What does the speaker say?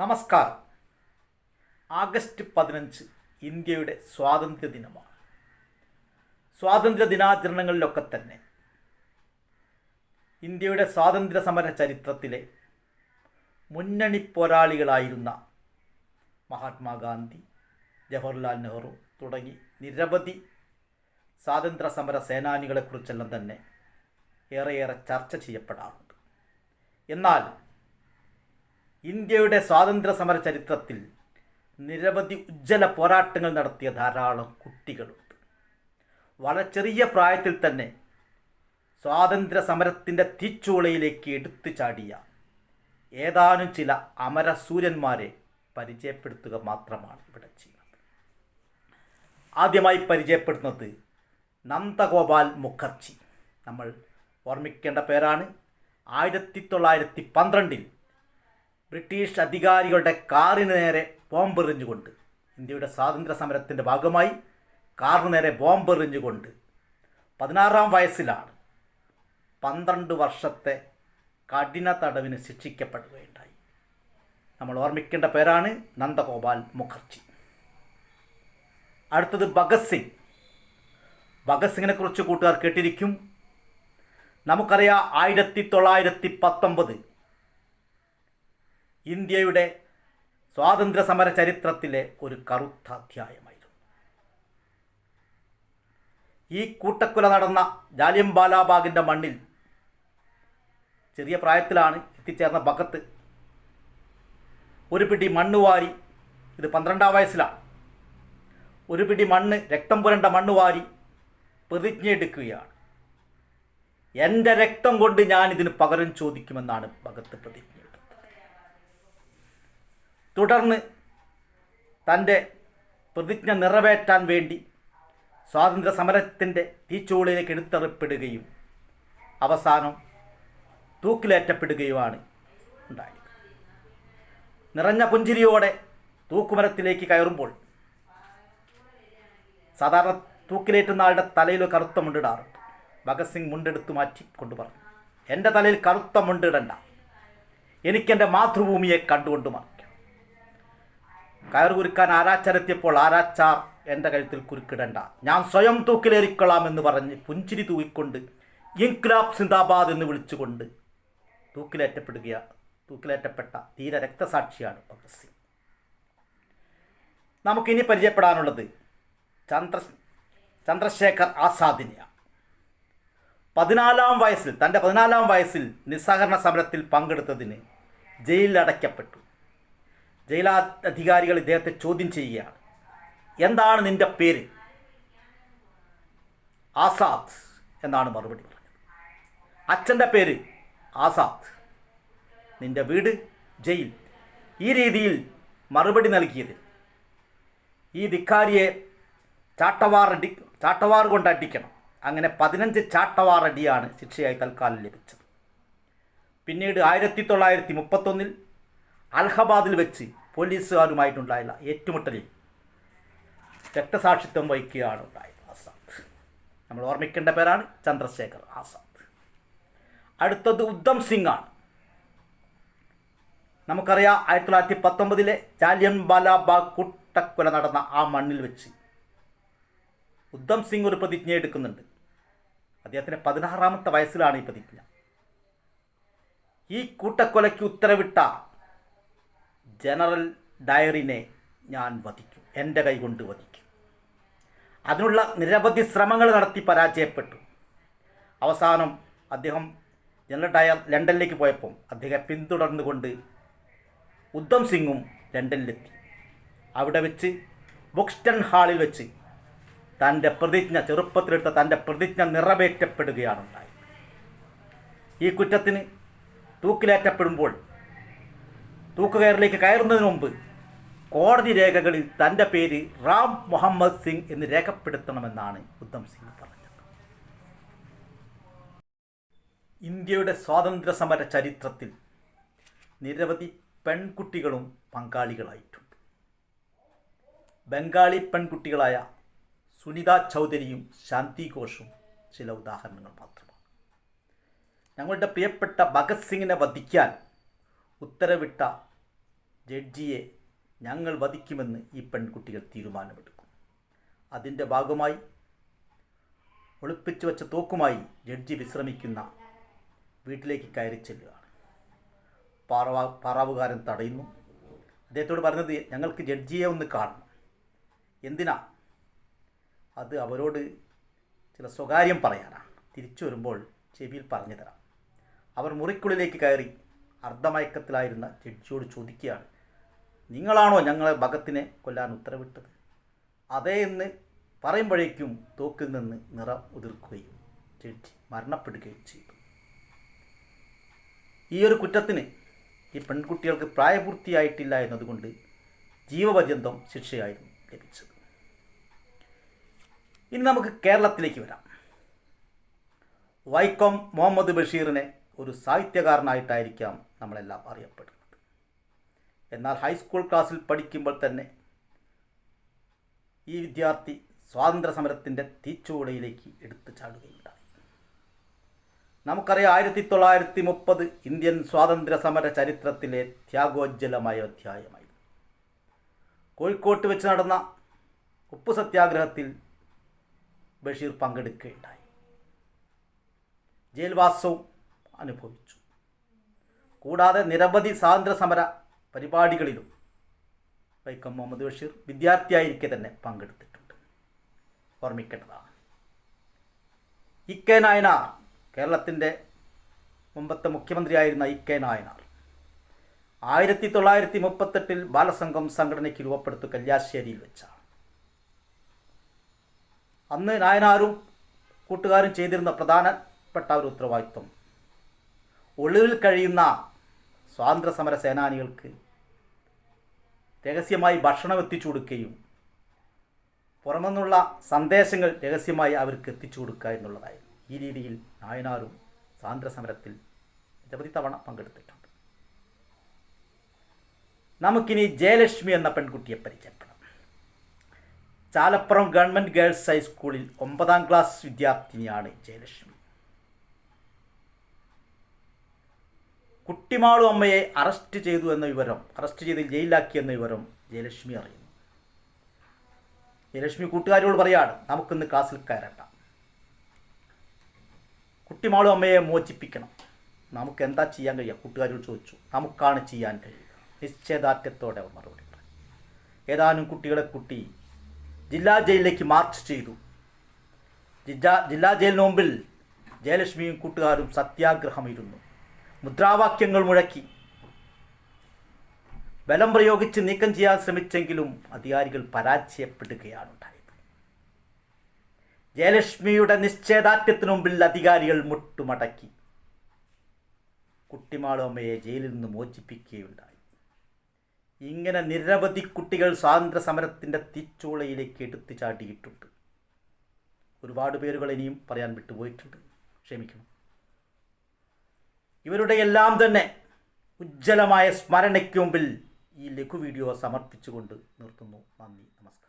നമസ്കാരം. ആഗസ്റ്റ് 15 ഇന്ത്യയുടെ സ്വാതന്ത്ര്യ ദിനമാണ്. സ്വാതന്ത്ര്യ ദിനാചരണങ്ങളിലൊക്കെ തന്നെ ഇന്ത്യയുടെ സ്വാതന്ത്ര്യ സമര ചരിത്രത്തിലെ മുന്നണി പോരാളികളായിരുന്ന മഹാത്മാഗാന്ധി, ജവഹർലാൽ നെഹ്റു തുടങ്ങി നിരവധി സ്വാതന്ത്ര്യ സമര സേനാനികളെക്കുറിച്ചെല്ലാം തന്നെ ഏറെയേറെ ചർച്ച ചെയ്യപ്പെടാറുണ്ട്. എന്നാൽ ഇന്ത്യയുടെ സ്വാതന്ത്ര്യ സമര ചരിത്രത്തിൽ നിരവധി ഉജ്ജ്വല പോരാട്ടങ്ങൾ നടത്തിയ ധാരാളം കുട്ടികളുണ്ട്. വളരെ ചെറിയ പ്രായത്തിൽ തന്നെ സ്വാതന്ത്ര്യ സമരത്തിൻ്റെ തീച്ചൂളയിലേക്ക് എടുത്തു ചാടിയ ഏതാനും ചില അമരസൂര്യന്മാരെ പരിചയപ്പെടുത്തുക മാത്രമാണ് ഇവിടെ ചെയ്യുന്നത്. ആദ്യമായി പരിചയപ്പെടുത്തുന്നത് നന്ദഗോപാൽ മുഖർജി. നമ്മൾ ഓർമ്മിക്കേണ്ട പേരാണ്. 1912 ബ്രിട്ടീഷ് അധികാരികളുടെ കാറിന് നേരെ ബോംബെറിഞ്ഞുകൊണ്ട്, ഇന്ത്യയുടെ സ്വാതന്ത്ര്യ സമരത്തിൻ്റെ ഭാഗമായി കാറിന് നേരെ ബോംബെറിഞ്ഞുകൊണ്ട് 16-ാം വയസ്സിലാണ് 12 വർഷത്തെ കഠിന തടവിന് ശിക്ഷിക്കപ്പെടുകയുണ്ടായി. നമ്മൾ ഓർമ്മിക്കേണ്ട പേരാണ് നന്ദഗോപാൽ മുഖർജി. അടുത്തത് ഭഗത് സിംഗ്. ഭഗത് സിംഗിനെ കുറിച്ച് കൂട്ടുകാർ കേട്ടിരിക്കും. നമുക്കറിയാം, 1919 ഇന്ത്യയുടെ സ്വാതന്ത്ര്യ സമര ചരിത്രത്തിലെ ഒരു കറുത്ത അധ്യായമായിരുന്നു. ഈ കൂട്ടക്കൊല നടന്ന ജാലിയൻവാലാബാഗിൻ്റെ മണ്ണിൽ ചെറിയ പ്രായത്തിലാണ് എത്തിച്ചേർന്ന ഭഗത് ഒരു പിടി മണ്ണ് വാരി, ഇത് 12-ാം വയസ്സിലാണ്, ഒരു പിടി മണ്ണ്, രക്തം പുരണ്ട മണ്ണ് വാരി പ്രതിജ്ഞയെടുക്കുകയാണ്. എൻ്റെ രക്തം കൊണ്ട് ഞാൻ ഇതിന് പകരം ചോദിക്കുമെന്നാണ് ഭഗത് പ്രതിജ്ഞ. തുടർന്ന് തൻ്റെ പ്രതിജ്ഞ നിറവേറ്റാൻ വേണ്ടി സ്വാതന്ത്ര്യ സമരത്തിൻ്റെ തീച്ചൂളയിലേക്ക് എടുത്തെറിയപ്പെടുകയും അവസാനം തൂക്കിലേറ്റപ്പെടുകയുമാണ് ഉണ്ടായത്. നിറഞ്ഞ പുഞ്ചിരിയോടെ തൂക്കുമരത്തിലേക്ക് കയറുമ്പോൾ സാധാരണ തൂക്കിലേറ്റുന്ന ആളുടെ തലയിൽ കറുത്ത മുണ്ടിടാറുണ്ട്. ഭഗത് സിംഗ് മുണ്ടെടുത്ത് മാറ്റി കൊണ്ട് പറഞ്ഞു, എൻ്റെ തലയിൽ കറുത്ത മുണ്ടിടണ്ട, എനിക്കെൻ്റെ മാതൃഭൂമിയെ കണ്ടുകൊണ്ട് മറിക്കാം. കയർ കുരുക്കാൻ ആരാച്ചാരെത്തിയപ്പോൾ, ആരാച്ചാർ എൻ്റെ കഴുത്തിൽ കുരുക്കിടണ്ട, ഞാൻ സ്വയം തൂക്കിലേറിക്കൊള്ളാമെന്ന് പറഞ്ഞ് പുഞ്ചിരി തൂക്കിക്കൊണ്ട് ഇൻക്ലാബ് സിന്ദാബാദ് എന്ന് വിളിച്ചുകൊണ്ട് തൂക്കിലേറ്റപ്പെട്ട ധീര രക്തസാക്ഷിയാണ് ഭഗത് സിംഗ്. നമുക്കിനി പരിചയപ്പെടാനുള്ളത് ചന്ദ്രശേഖർ ആസാദിനെയാണ്. തൻ്റെ 14-ാം വയസ്സിൽ നിസ്സഹകരണ സമരത്തിൽ പങ്കെടുത്തതിന് ജയിലിലടയ്ക്കപ്പെട്ടു. ജയിലധികാരികൾ ഇദ്ദേഹത്തെ ചോദ്യം ചെയ്യുകയാണ്. എന്താണ് നിന്റെ പേര്? ആസാദ് എന്നാണ് മറുപടി പറഞ്ഞത്. അച്ഛൻ്റെ പേര് ആസാദ്, നിന്റെ വീട് ജയിൽ. ഈ രീതിയിൽ മറുപടി നൽകിയത് ഈ ധിക്കാരിയെ ചാട്ടവാർ കൊണ്ട് അടിക്കണം. അങ്ങനെ 15 ചാട്ടവാറടിയാണ് ശിക്ഷയായി തൽക്കാലം ലഭിച്ചത്. പിന്നീട് 1931 അലഹബാദിൽ വെച്ച് പോലീസുകാരുമായിട്ടുണ്ടായ ഏറ്റുമുട്ടലിൽ രക്തസാക്ഷിത്വം വഹിക്കുകയാണ് ഉണ്ടായത് ആസാദ്. നമ്മൾ ഓർമ്മിക്കേണ്ട പേരാണ് ചന്ദ്രശേഖർ ആസാദ്. അടുത്തത് ഉദ്ധം സിംഗ് ആണ്. നമുക്കറിയാം, 1919 ജാലിയൻവാലാബാഗ് കൂട്ടക്കൊല നടന്ന ആ മണ്ണിൽ വെച്ച് ഉദ്ധം സിംഗ് ഒരു പ്രതിജ്ഞ എടുക്കുന്നുണ്ട്. അദ്ദേഹത്തിന് 16-ാമത്തെ വയസ്സിലാണ് ഈ പ്രതിജ്ഞ. ഈ കൂട്ടക്കൊലയ്ക്ക് ഉത്തരവിട്ട ജനറൽ ഡയറിനെ ഞാൻ വധിക്കും, എൻ്റെ കൈകൊണ്ട് വധിക്കും. അതിനുള്ള നിരവധി ശ്രമങ്ങൾ നടത്തി പരാജയപ്പെട്ടു. അവസാനം അദ്ദേഹം ജനറൽ ഡയർ ലണ്ടനിലേക്ക് പോയപ്പോൾ അദ്ദേഹം പിന്തുടർന്നുകൊണ്ട് ഉദ്ധം സിംഗും ലണ്ടനിലെത്തി. അവിടെ വെച്ച് ബുക്സ്റ്റൺ ഹാളിൽ വെച്ച് ചെറുപ്പത്തിലെടുത്ത തൻ്റെ പ്രതിജ്ഞ നിറവേറ്റപ്പെടുകയാണ് ഉണ്ടായത്. ഈ കുറ്റത്തിന് തൂക്കിലേറ്റപ്പെടുമ്പോൾ തൂക്കുകയറിലേക്ക് കയറുന്നതിന് മുമ്പ് കോടതി രേഖകളിൽ തൻ്റെ പേര് റാം മുഹമ്മദ് സിംഗ് എന്ന് രേഖപ്പെടുത്തണമെന്നാണ് ഉദ്ധം സിംഗ് പറഞ്ഞത്. ഇന്ത്യയുടെ സ്വാതന്ത്ര്യ സമര ചരിത്രത്തിൽ നിരവധി പെൺകുട്ടികളും പങ്കാളികളായിട്ടുണ്ട്. ബംഗാളി പെൺകുട്ടികളായ സുനിത ചൗധരിയും ശാന്തി ഘോഷും ചില ഉദാഹരണങ്ങൾ മാത്രമാണ്. ഞങ്ങളുടെ പ്രിയപ്പെട്ട ഭഗത് സിംഗിനെ വധിക്കാൻ ഉത്തരവിട്ട ജഡ്ജിയെ ഞങ്ങൾ വധിക്കുമെന്ന് ഈ പെൺകുട്ടികൾ തീരുമാനമെടുക്കും. അതിൻ്റെ ഭാഗമായി ഒളിപ്പിച്ചു വച്ച തോക്കുമായി ജഡ്ജി വിശ്രമിക്കുന്ന വീട്ടിലേക്ക് കയറി ചെല്ലുകയാണ്. പാറാവുകാരൻ തടയുന്നു. അദ്ദേഹത്തോട് പറഞ്ഞത്, ഞങ്ങൾക്ക് ജഡ്ജിയെ ഒന്ന് കാണണം. എന്തിനാ? അത് അവരോട് ചില സ്വകാര്യം പറയാനാണ്. തിരിച്ചു വരുമ്പോൾ ചെവിയിൽ പറഞ്ഞു തരാം. അവർ മുറിക്കുള്ളിലേക്ക് കയറി അർദ്ധമയക്കത്തിലായിരുന്ന ജഡ്ജിയോട് ചോദിക്കുകയാണ്, നിങ്ങളാണോ ഞങ്ങളെ ഭഗത്തിനെ കൊല്ലാൻ ഉത്തരവിട്ടത്? അതേ എന്ന് പറയുമ്പോഴേക്കും തോക്കിൽ നിന്ന് നിറം ഉതിർക്കുകയും ജഡ്ജി മരണപ്പെടുകയും ചെയ്തു. ഈ ഒരു കുറ്റത്തിന് ഈ പെൺകുട്ടികൾക്ക് പ്രായപൂർത്തിയായിട്ടില്ല എന്നതുകൊണ്ട് ജീവപര്യന്തം ശിക്ഷയായിരുന്നു ലഭിച്ചത്. ഇനി നമുക്ക് കേരളത്തിലേക്ക് വരാം. വൈക്കം മുഹമ്മദ് ബഷീറിനെ ഒരു സാഹിത്യകാരനായിട്ടായിരിക്കാം നമ്മളെല്ലാം അറിയപ്പെടുന്നത്. എന്നാൽ ഹൈസ്കൂൾ ക്ലാസ്സിൽ പഠിക്കുമ്പോൾ തന്നെ ഈ വിദ്യാർത്ഥി സ്വാതന്ത്ര്യ സമരത്തിൻ്റെ തീച്ചൂളയിലേക്ക് എടുത്തു ചാടുകയുണ്ടായി. നമുക്കറിയാം, 1930 ഇന്ത്യൻ സ്വാതന്ത്ര്യ സമര ചരിത്രത്തിലെ ത്യാഗോജ്ജലമായ അധ്യായമായിരുന്നു. കോഴിക്കോട്ട് വെച്ച് നടന്ന ഉപ്പു സത്യാഗ്രഹത്തിൽ ബഷീർ പങ്കെടുക്കുകയുണ്ടായി. ജയിൽവാസവും അനുഭവിച്ചു. കൂടാതെ നിരവധി സ്വാതന്ത്ര്യ സമര പരിപാടികളിലും വൈക്കം മുഹമ്മദ് ബഷീർ വിദ്യാർത്ഥിയായിരിക്കെ തന്നെ പങ്കെടുത്തിട്ടുണ്ട്. ഓർമ്മിക്കേണ്ടതാണ്. ഇ.കെ. നായനാർ, കേരളത്തിൻ്റെ മുമ്പത്തെ മുഖ്യമന്ത്രിയായിരുന്ന ഇ.കെ. നായനാർ 1938 ബാലസംഘം സംഘടനയ്ക്ക് രൂപപ്പെടുത്തു കല്യാശ്ശേരിയിൽ വെച്ചാണ്. അന്ന് നായനാരും കൂട്ടുകാരും ചെയ്തിരുന്ന പ്രധാനപ്പെട്ട ഒരു ഉത്തരവാദിത്വം ഒളിവിൽ കഴിയുന്ന സ്വാതന്ത്ര്യ സമര സേനാനികൾക്ക് രഹസ്യമായി ഭക്ഷണം എത്തിച്ചു കൊടുക്കുകയും പുറമെന്നുള്ള സന്ദേശങ്ങൾ രഹസ്യമായി അവർക്ക് എത്തിച്ചു കൊടുക്കുക എന്നുള്ളതായിരുന്നു. ഈ രീതിയിൽ നായനാരും സ്വാതന്ത്ര്യ സമരത്തിൽ നിരവധി തവണ പങ്കെടുത്തിട്ടുണ്ട്. നമുക്കിനി ജയലക്ഷ്മി എന്ന പെൺകുട്ടിയെ പരിചയപ്പെടാം. ചാലപ്പുറം ഗവൺമെൻറ് ഗേൾസ് ഹൈസ്കൂളിൽ 9ാം ക്ലാസ് വിദ്യാർത്ഥിനിയാണ് ജയലക്ഷ്മി. കുട്ടിമാളു അമ്മയെ അറസ്റ്റ് ചെയ്ത് ജയിലിലാക്കി എന്ന വിവരം ജയലക്ഷ്മി അറിയുന്നു. ജയലക്ഷ്മി കൂട്ടുകാരോട് പറയാണ്, നമുക്കിന്ന് ക്ലാസ്സിൽ കയറണ്ട, കുട്ടിമാളു അമ്മയെ മോചിപ്പിക്കണം. നമുക്ക് എന്താ ചെയ്യാൻ കഴിയുക? കൂട്ടുകാരോട് ചോദിച്ചു. നമുക്കാണ് ചെയ്യാൻ കഴിയുക. നിശ്ചയദാർഢ്യത്തോടെ അവർ മറുപടി പറഞ്ഞു. ഏതാനും കുട്ടികളെ കൂട്ടി ജില്ലാ ജയിലിലേക്ക് മാർച്ച് ചെയ്തു. ജില്ലാ ജയിലിന് മുമ്പിൽ ജയലക്ഷ്മിയും കൂട്ടുകാരും സത്യാഗ്രഹമിരുന്നു. മുദ്രാവാക്യങ്ങൾ മുഴക്കി. ബലം പ്രയോഗിച്ച് നീക്കം ചെയ്യാൻ ശ്രമിച്ചെങ്കിലും അധികാരികൾ പരാജയപ്പെടുകയാണ് ഉണ്ടായത്. ജയലക്ഷ്മിയുടെ നിശ്ചയദാർഢ്യത്തിനു മുമ്പിൽ അധികാരികൾ മുട്ടുമടക്കി കുട്ടിമാളു അമ്മയെ ജയിലിൽ നിന്ന് മോചിപ്പിക്കുകയുണ്ടായി. ഇങ്ങനെ നിരവധി കുട്ടികൾ സ്വാതന്ത്ര്യ സമരത്തിൻ്റെ തീച്ചൂളയിലേക്ക് എടുത്തു ചാടിയിട്ടുണ്ട്. ഒരുപാട് പേരുകൾ ഇനിയും പറയാൻ വിട്ടുപോയിട്ടുണ്ട്, ക്ഷമിക്കണം. ഇവരുടെ എല്ലാം തന്നെ ഉജ്ജ്വലമായ സ്മരണയ്ക്ക് മുമ്പിൽ ഈ ലഘു വീഡിയോ സമർപ്പിച്ചുകൊണ്ട് നിർത്തുന്നു. നന്ദി, നമസ്കാരം.